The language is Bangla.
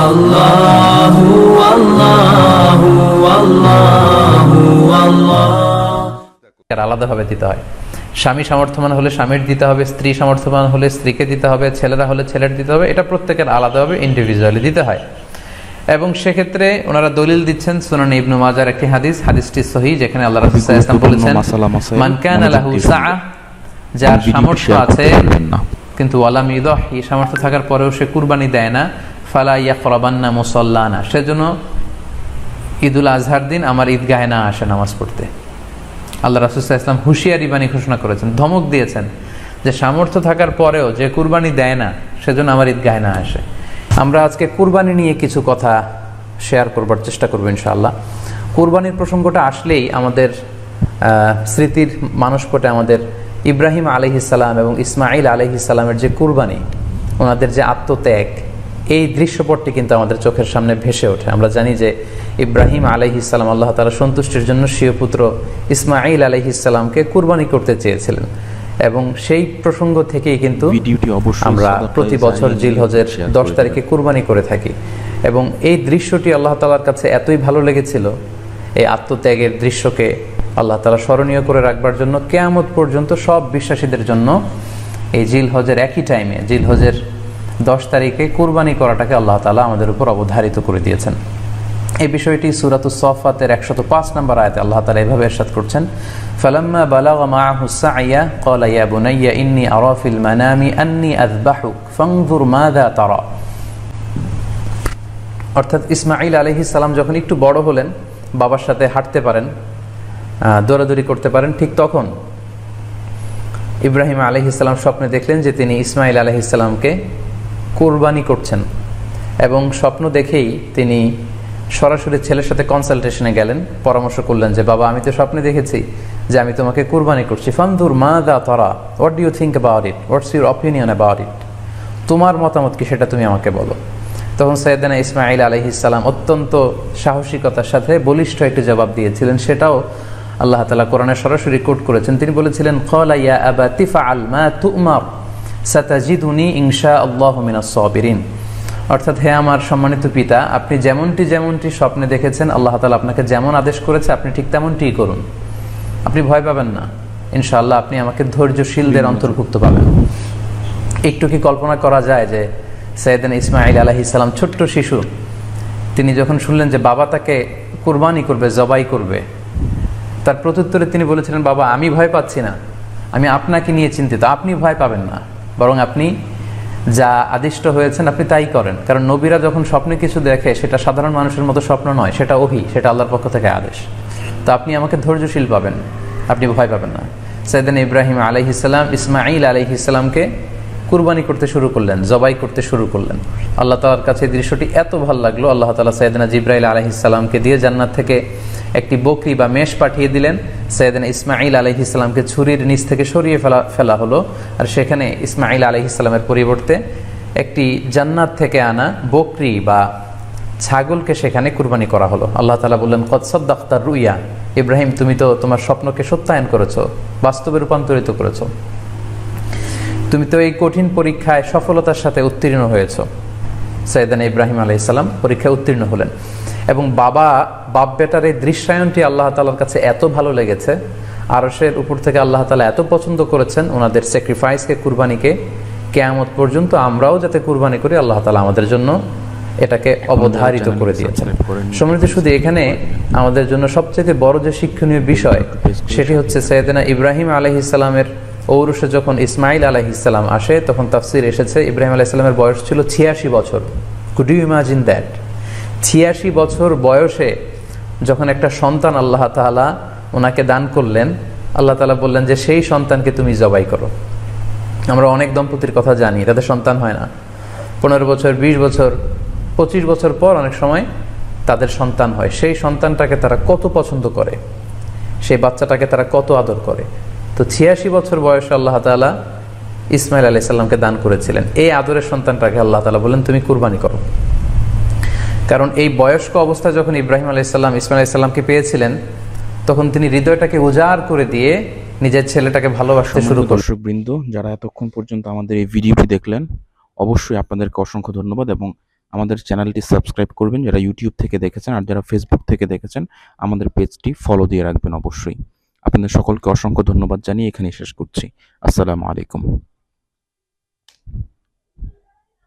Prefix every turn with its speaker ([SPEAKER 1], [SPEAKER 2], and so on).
[SPEAKER 1] আল্লাহু আল্লাহু আল্লাহু আল্লাহ।
[SPEAKER 2] আলাদাভাবে দিতে হয়। স্বামী সামর্থ্যবান হলে স্বামীর দিতে হবে, স্ত্রী সামর্থ্যবান হলে স্ত্রীকে দিতে হবে, ছেলেরা হলে ছেলের দিতে হবে। এটা প্রত্যেকের আলাদাভাবে ইন্ডিভিজুয়ালি দিতে হয়। এবং সেক্ষেত্রে ওনারা দলিল দিচ্ছেন সুনান ইবনে মাজার একটি হাদিসটি সহিহ, যেখানে আল্লাহ রাসূল সাল্লাল্লাহু আলাইহি ওয়াসাল্লাম বলেছেন, মান কানা লাহু সাআ, যার সামর্থ্য আছে কিন্তু ওয়ালাম ইউদাহি, সামর্থ্য থাকার পরেও সে কুরবানি দেয় না, ফালা ইয়াকরাবান্না মুসাল্লানা, সেজন্য ঈদুল আজহার দিন আমার ঈদগাহে না আসে নামাজ পড়তে। আল্লাহ রাসূল সাল্লাল্লাহু আলাইহি ওয়াসাল্লাম হুঁশিয়ারি বাণী ঘোষণা করেছেন, ধমক দিয়েছেন যে সামর্থ্য থাকার পরেও যে কুরবানি দেয় না সেজন্য আমার ঈদগাহে না আসে। আমরা আজকে কুরবানি নিয়ে কিছু কথা শেয়ার করবার চেষ্টা করব ইনশাআল্লাহ। কুরবানির প্রসঙ্গটা আসলেই আমাদের স্মৃতির মানসপটে আমাদের ইব্রাহিম আলাইহিস সালাম এবং ইসমাঈল আলাইহিস সালামের যে কুরবানি, ওনাদের যে আত্মত্যাগ, এই দৃশ্যপটটি কিন্তু আমাদের চোখের সামনে ভেসে ওঠে। আমরা জানি যে ইব্রাহিম আলাইহিস সালাম আল্লাহ তাআলা সন্তুষ্টির জন্য স্বীয় পুত্র ইসমাঈল আলাইহিস সালামকে কুরবানি করতে চেয়েছিলেন, এবং সেই প্রসঙ্গ থেকেই কিন্তু আমরা প্রতি বছর জিলহজের 10 তারিখে কুরবানি করে থাকি। এবং এই দৃশ্যটি আল্লাহ তাআলার কাছে এতই ভালো লেগেছিল, এই আত্মত্যাগের দৃশ্যকে আল্লাহ তাআলা স্মরণীয় করে রাখবার জন্য কিয়ামত পর্যন্ত সব বিশ্বাসীদের জন্য এই জিলহজের একই টাইমে, জিলহজের 10 তারিখে কুরবানি করাটাকে আল্লাহ তাআলা আমাদের উপর অবধারিত করে দিয়েছেন। এই বিষয়টি সূরাতুস সাফফাতের 105 নম্বর আয়াতে আল্লাহ তাআলা এভাবে ইরশাদ করছেন, ফালাম্মা বালাগা মাআহু সা'য়া ক্বালা ইয়া বুনাইয়া ইন্নী আরা ফিল মানামি আন্নী আযবাহুক ফানজুর মাযা তারা। অর্থাৎ ইসমাঈল আলাইহিস সালাম যখন একটু বড় হলেন, বাবার সাথে হাঁটতে পারেন, দৌড়াদৌড়ি করতে পারেন, ঠিক তখন ইব্রাহিম আলাইহিস সালাম স্বপ্নে দেখলেন যে তিনি ইসমাঈল আলাইহিস সালামকে কুরবানি করছেন, এবং স্বপ্ন দেখেই তিনি সরাসরি ছেলের সাথে কনসালটেশনে গেলেন, পরামর্শ করলেন যে বাবা, আমি তো স্বপ্নে দেখেছি যে আমি তোমাকে কুরবানি করছি, ফানজুর মাযা তারা, what do you think about it, what's your opinion about it, তোমার মতামত কি সেটা তুমি আমাকে বলো। তখন সাইয়েদনা ইসমাঈল আলাইহিস সালাম অত্যন্ত সাহসিকতার সাথে বলিষ্ঠ একটি জবাব দিয়েছিলেন, সেটাও আল্লাহ তাআলা কোরআনে সরাসরি কোট করেছেন। তিনি বলেছিলেন, ক্বালা ইয়া আবাতি ফাআল মা তু'মার সাতাজিদুনি ইনশাআল্লাহু মিনাস সাবিরিন। অর্থাৎ, হে আমার সম্মানিত পিতা, আপনি যেমনটি স্বপ্নে দেখেছেন, আল্লাহ তাআলা আপনাকে যেমন আদেশ করেছে আপনি ঠিক তেমনটিই করুন, আপনি ভয় পাবেন না, ইনশাআল্লাহ আপনি আমাকে ধৈর্যশীলদের অন্তর্ভুক্ত পাবেন। একটু কি কল্পনা করা যায় যে সাইয়েদনা ইসমাঈল আলাইহিস সালাম ছোট্ট শিশু, তিনি যখন শুনলেন যে বাবা তাকে কুরবানি করবে, জবাই করবে, তার প্রত্যুত্তরে তিনি বলেছিলেন, বাবা, আমি ভয় পাচ্ছি না, আমি আপনাকে নিয়ে চিন্তিত, আপনি ভয় পাবেন না, বরং আপনি যা আদিষ্ট হয়েছেন আপনি তাই করেন। কারণ নবীরা যখন স্বপ্নে কিছু দেখে সেটা সাধারণ মানুষের মতো স্বপ্ন নয়, সেটা ওহী, সেটা আল্লাহর পক্ষ থেকে আদেশ। তো আপনি আমাকে ধৈর্যশীল পাবেন, আপনি ভয় পাবেন না। সাইয়েদনা ইব্রাহিম আলাইহিস সালাম ইসমাঈল আলাইহিস সালামকে কুরবানি করতে শুরু করলেন, জবাই করতে শুরু করলেন। আল্লাহ তাআলার কাছে এই দৃশ্যটি এত ভালো লাগলো, আল্লাহ তাআলা সাইয়েদনা জিবরাইল আলাইহিস সালামকে দিয়ে জান্নাত থেকে একটি বকরি বা মেষ পাঠিয়ে দিলেন। সাইয়েদনা ইসমাঈল আলাইহিস সালামকে ছুরির নিচ থেকে সরিয়ে ফেলা হলো, আর সেখানে ইসমাঈল আলাইহিস সালামের পরিবর্তে একটি জান্নাত থেকে আনা বকরি বা ছাগলকে সেখানে কুরবানি করা হলো। আল্লাহ তাআলা বললেন, কদ সাদ্দাকতা রুইয়া, ইব্রাহিম, তুমি তো তোমার স্বপ্নকে সত্যায়ন করেছো, বাস্তবে রূপান্তরিত করেছো, তুমি তো এই কঠিন পরীক্ষায় সফলতার সাথে উত্তীর্ণ হয়েছ। সাইয়েদনা ইব্রাহিম আলাইহিস সালাম পরীক্ষায় উত্তীর্ণ হলেন, এবং বাপ বেটার এই দৃশ্যায়নটি আল্লাহ তাআলার কাছে এত ভালো লেগেছে, আরশের উপর থেকে আল্লাহ তাআলা এত পছন্দ করেছেন ওনাদের স্যাক্রিফাইসকে, কুরবানিকে, কিয়ামত পর্যন্ত আমরাও যাতে কুরবানি করি, আল্লাহ তাআলা আমাদের জন্য এটাকে অবধারিত করে দিয়েছেন। সম্মানিত, শুধু এখানে আমাদের জন্য সবচেয়ে বড় যে শিক্ষণীয় বিষয়, সেটি হচ্ছে সাইয়েদনা ইব্রাহিম আলাইহিস সালামের ঔরসে যখন ইসমাঈল আলাইহিস সালাম আসে, তখন তাফসীর এসেছে ইব্রাহিম আলাইহিস সালামের বয়স ছিল 86 বছর। Could you imagine that? 86 বছর বয়সে যখন একটা সন্তান আল্লাহ তাআলা ওনাকে দান করলেন, আল্লাহ তাআলা বললেন যে সেই সন্তানকে তুমি জবাই করো। আমরা অনেক দম্পতির কথা জানি, তাদের সন্তান হয় না, 15 বছর, 20 বছর, 25 বছর পর অনেক সময় তাদের সন্তান হয়। সেই সন্তানটাকে তারা কত পছন্দ করে, সেই বাচ্চাটাকে তারা কত আদর করে। তো 86 বছর বয়সে আল্লাহ তাআলা ইসমাঈল আলাইহিস সালামকে দান করেছিলেন। এই আদরের সন্তানটাকে আল্লাহ তাআলা বলেন, তুমি কুরবানি করো। কারণ এই বয়স্ক অবস্থায় যখন ইব্রাহিম আলাইহিস সালাম ইসমাঈল আলাইহিস সালামকে পেয়েছিলেন, তখন তিনি হৃদয়টাকে উজাড় করে দিয়ে নিজের ছেলেটাকে ভালোবাসতে শুরু করলেন।
[SPEAKER 3] দর্শকবৃন্দ, যারা এতক্ষণ পর্যন্ত আমাদের এই ভিডিওটি দেখলেন, অবশ্যই আপনাদেরকে অসংখ্য ধন্যবাদ, এবং আমাদের চ্যানেলটি সাবস্ক্রাইব করবেন যারা ইউটিউব থেকে দেখেছেন, আর যারা ফেসবুক থেকে দেখেছেন আমাদের পেজটি ফলো দিয়ে রাখবেন অবশ্যই। আপনাদের সকলকে অসংখ্য ধন্যবাদ জানিয়ে এখানেই শেষ করছি। আসসালামু আলাইকুম।